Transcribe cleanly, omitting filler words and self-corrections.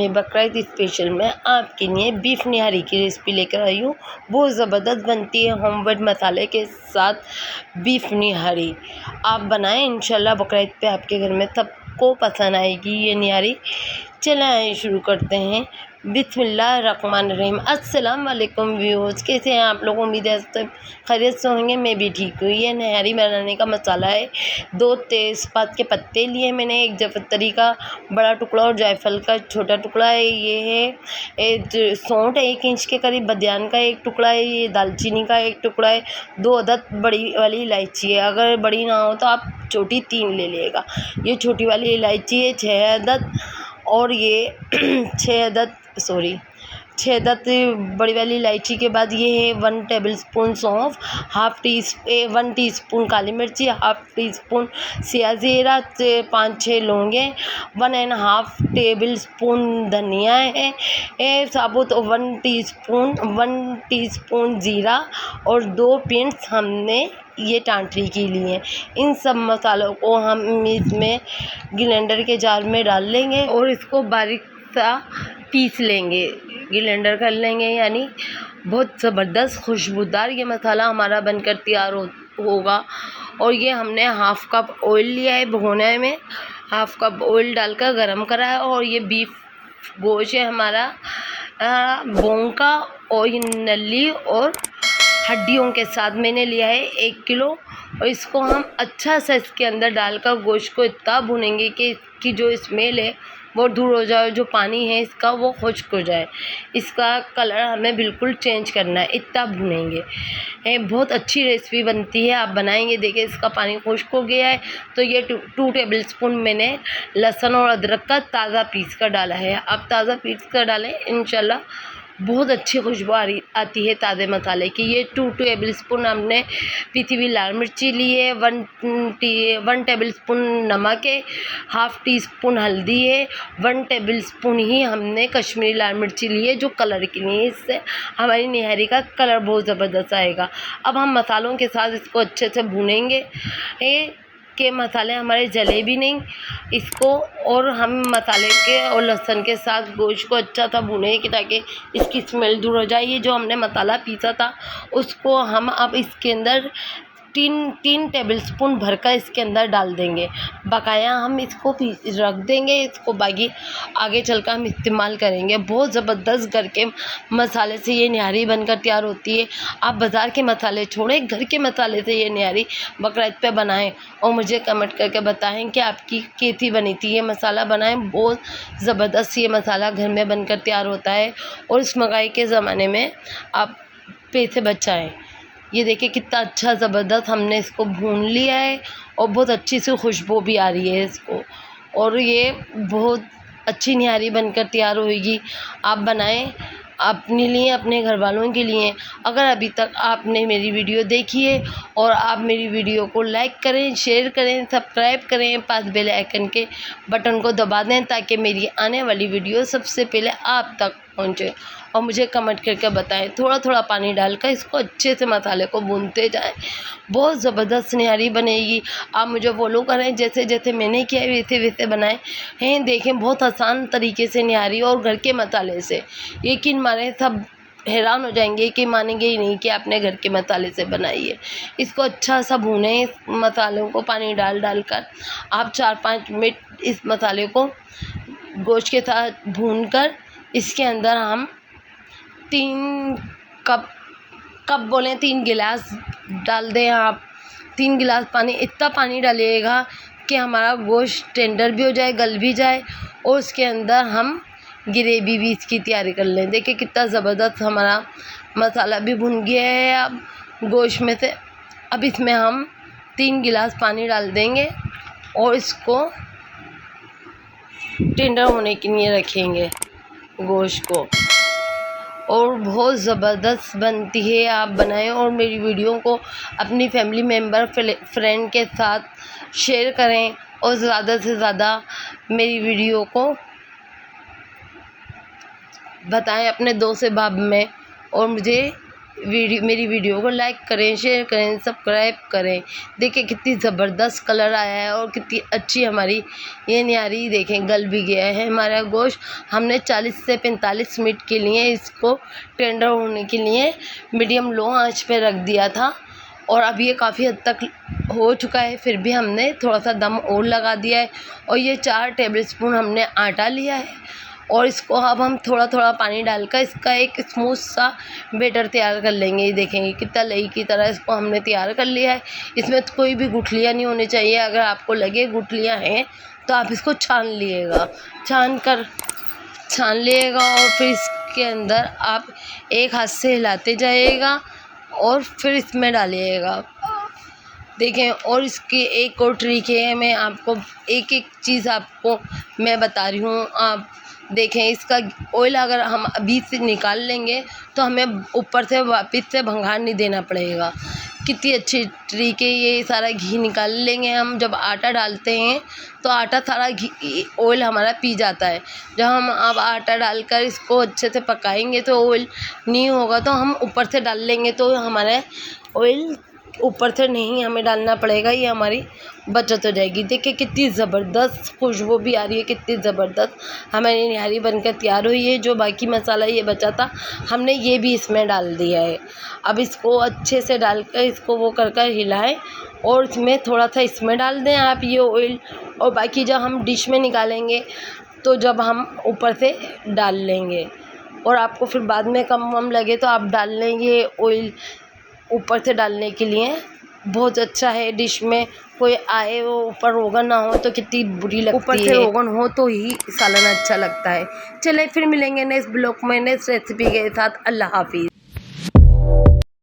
अपने बकरीद स्पेशल में आपके लिए बीफ निहारी की रेसिपी लेकर आई हूँ। बहुत ज़बरदस्त बनती है होममेड मसाले के साथ बीफ निहारी। आप बनाएं, इंशाल्लाह बकरीद पे आपके घर में सबको पसंद आएगी ये निहारी। चलें आइए शुरू करते हैं। बिस्मिल्लाहिर्रहमानिर्रहीम। अस्सलाम वालेकुम व्यूअर्स, कैसे हैं आप लोग? उम्मीद है सब खैरियत से होंगे। मैं भी ठीक हूँ। ये निहारी बनाने का मसाला है। 2 तेज़पात के पत्ते लिए मैंने, एक जावित्री का बड़ा टुकड़ा और जायफल का छोटा टुकड़ा है। ये है सौंठ 1 इंच के करीब, बदियान का एक टुकड़ा है, ये दालचीनी का एक टुकड़ा है, 2 अदद बड़ी वाली इलायची है। अगर बड़ी ना हो तो आप छोटी 3 ले लीजिएगा। ये छोटी वाली इलायची है 6 अदद, और ये 6 अदद बड़ी वाली इलायची के बाद ये है 1 टेबलस्पून सौंफ, 1 टीस्पून काली मिर्ची, 1/2 टीस्पून सिया ज़ीरा, 5-6 लौंगे, 1.5 टेबलस्पून धनिया है साबुत, 1 टीस्पून ज़ीरा और 2 पिंच हमने ये टांटरी की लिए हैं। इन सब मसालों को हम इसमें ग्राइंडर के जार में डाल लेंगे और इसको बारीक सा पीस लेंगे, ग्राइंडर कर लेंगे। यानी बहुत ज़बरदस्त खुशबूदार ये मसाला हमारा बनकर तैयार होगा। और ये हमने 1/2 कप ऑयल लिया है भगोने में, 1/2 कप ऑयल डालकर गरम करा है। और ये बीफ गोश्त है हमारा बोन का, और ये नली और हड्डियों के साथ मैंने लिया है 1 किलो। और इसको हम अच्छा सा इसके अंदर डालकर गोश्त को इतना भुनेंगे कि इसकी जो स्मेल है वो दूर हो जाए, जो पानी है इसका वो खुश्क हो जाए, इसका कलर हमें बिल्कुल चेंज करना है, इतना भुनेंगे। बहुत अच्छी रेसिपी बनती है, आप बनाएंगे। देखिए इसका पानी खुश्क हो गया है। तो ये 2 टेबलस्पून मैंने लहसुन और अदरक का ताज़ा पीस कर डाला है। आप ताज़ा पीस कर डालें, इंशाल्लाह बहुत अच्छी खुशबू आती है ताज़े मसाले की। ये 2 टेबलस्पून हमने पिसी हुई लाल मिर्ची ली है, 1 टेबलस्पून नमक है, 1/2 टीस्पून हल्दी है, 1 टेबलस्पून ही हमने कश्मीरी लाल मिर्ची ली है जो कलर के लिए। इससे हमारी निहारी का कलर बहुत ज़बरदस्त आएगा। अब हम मसालों के साथ इसको अच्छे से भूनेंगे के मसाले हमारे जले भी नहीं इसको, और हम मसाले के और लहसुन के साथ गोश्त को अच्छा सा भुने कि ताकि इसकी स्मेल दूर हो जाए। ये जो हमने मसाला पीसा था उसको हम अब इसके अंदर 3 टेबलस्पून भरकर इसके अंदर डाल देंगे। बकाया हम इसको रख देंगे, इसको बाकी आगे चलकर हम इस्तेमाल करेंगे। बहुत ज़बरदस्त घर के मसाले से ये निहारी बनकर तैयार होती है। आप बाज़ार के मसाले छोड़ें, घर के मसाले से ये निहारी बकरीद पे बनाएं और मुझे कमेंट करके बताएं कि आपकी कैसी बनी थी। ये मसाला बनाएं, बहुत ज़बरदस्त ये मसाला घर में बनकर तैयार होता है और इस महंगाई के ज़माने में आप पैसे बचाएँ। ये देखिए कितना अच्छा ज़बरदस्त हमने इसको भून लिया है और बहुत अच्छी सी खुशबू भी आ रही है इसको, और ये बहुत अच्छी निहारी बनकर तैयार होगी। आप बनाएं अपने लिए, अपने घर वालों के लिए। अगर अभी तक आपने मेरी वीडियो देखी है और आप मेरी वीडियो को लाइक करें, शेयर करें, सब्सक्राइब करें, पास बेल आइकन के बटन को दबा दें ताकि मेरी आने वाली वीडियो सबसे पहले आप तक पहुंचे। और मुझे कमेंट करके बताएं। थोड़ा थोड़ा पानी डालकर इसको अच्छे से मसाले को भूनते जाएं, बहुत ज़बरदस्त निहारी बनेगी। आप मुझे फॉलो करें, जैसे जैसे मैंने किया है वैसे वैसे बनाएं हैं। देखें बहुत आसान तरीके से निहारी और घर के मसाले से, यकीन माने सब हैरान हो जाएंगे कि मानेंगे ही नहीं कि आपने घर के मसाले से बनाई है। इसको अच्छा सा भूनें, मसालों को पानी डाल कर आप 4-5 मिनट इस मसाले को गोश्त के साथ भूनकर इसके अंदर हम 3 गिलास डाल दें। आप 3 गिलास पानी, इतना पानी डालिएगा कि हमारा गोश्त टेंडर भी हो जाए, गल भी जाए, और उसके अंदर हम ग्रेवी भी इसकी तैयारी कर लें। देखिए कितना ज़बरदस्त हमारा मसाला भी भुन गया है अब गोश्त में से। अब इसमें हम 3 गिलास पानी डाल देंगे और इसको टेंडर होने के लिए रखेंगे गोश्त को, और बहुत ज़बरदस्त बनती है। आप बनाएं और मेरी वीडियो को अपनी फैमिली मेम्बर फ्रेंड के साथ शेयर करें और ज़्यादा से ज़्यादा मेरी वीडियो को बताएं अपने दोस्त अहबाब में, और मुझे मेरी वीडियो को लाइक करें, शेयर करें, सब्सक्राइब करें। देखिए कितनी ज़बरदस्त कलर आया है और कितनी अच्छी हमारी ये न्यारी देखें गल भी गया है हमारा गोश्त। हमने 40 से 45 मिनट के लिए इसको टेंडर होने के लिए मीडियम लो आंच पे रख दिया था और अब ये काफ़ी हद तक हो चुका है। फिर भी हमने थोड़ा सा दम और लगा दिया है और ये 4 टेबलस्पून हमने आटा लिया है और इसको अब हम थोड़ा थोड़ा पानी डालकर इसका एक स्मूथ सा बैटर तैयार कर लेंगे। ये देखेंगे कितना लई की तरह इसको हमने तैयार कर लिया है। इसमें तो कोई भी गुठलियाँ नहीं होनी चाहिए। अगर आपको लगे गुठलियाँ हैं तो आप इसको छान लिएगा और फिर इसके अंदर आप एक हाथ से हिलाते जाइएगा और फिर इसमें डालिएगा। देखें और इसके एक और तरीके है, मैं आपको एक चीज़ आपको मैं बता रही हूँ। आप देखें इसका ऑयल अगर हम अभी से निकाल लेंगे तो हमें ऊपर से वापस से भंगार नहीं देना पड़ेगा। कितनी अच्छी तरीके ये सारा घी निकाल लेंगे हम। जब आटा डालते हैं तो आटा सारा घी ऑयल हमारा पी जाता है। जब हम अब आटा डालकर इसको अच्छे से पकाएंगे तो ऑयल नहीं होगा, तो हम ऊपर से डाल लेंगे तो हमारा ऑयल ऊपर से नहीं हमें डालना पड़ेगा, ये हमारी बचत हो जाएगी। देखिए कितनी ज़बरदस्त खुशबू भी आ रही है, कितनी ज़बरदस्त हमारी निहारी बनकर तैयार हुई है। जो बाकी मसाला ये बचा था हमने ये भी इसमें डाल दिया है। अब इसको अच्छे से डालकर इसको वो कर हिलाएं और इसमें थोड़ा सा इसमें डाल दें आप ये ऑयल, और बाकी जब हम डिश में निकालेंगे तो जब हम ऊपर से डाल लेंगे और आपको फिर बाद में कम वम लगे तो आप डाल लेंगे ऑयल ऊपर से डालने के लिए। बहुत अच्छा है। डिश में कोई आए वो ऊपर रोगन ना हो तो कितनी बुरी लगती है। ऊपर से रोगन हो तो ही सालन अच्छा लगता है। चलिए फिर मिलेंगे नेक्स्ट ब्लॉग में नेक्स्ट रेसिपी के साथ। अल्लाह हाफिज़।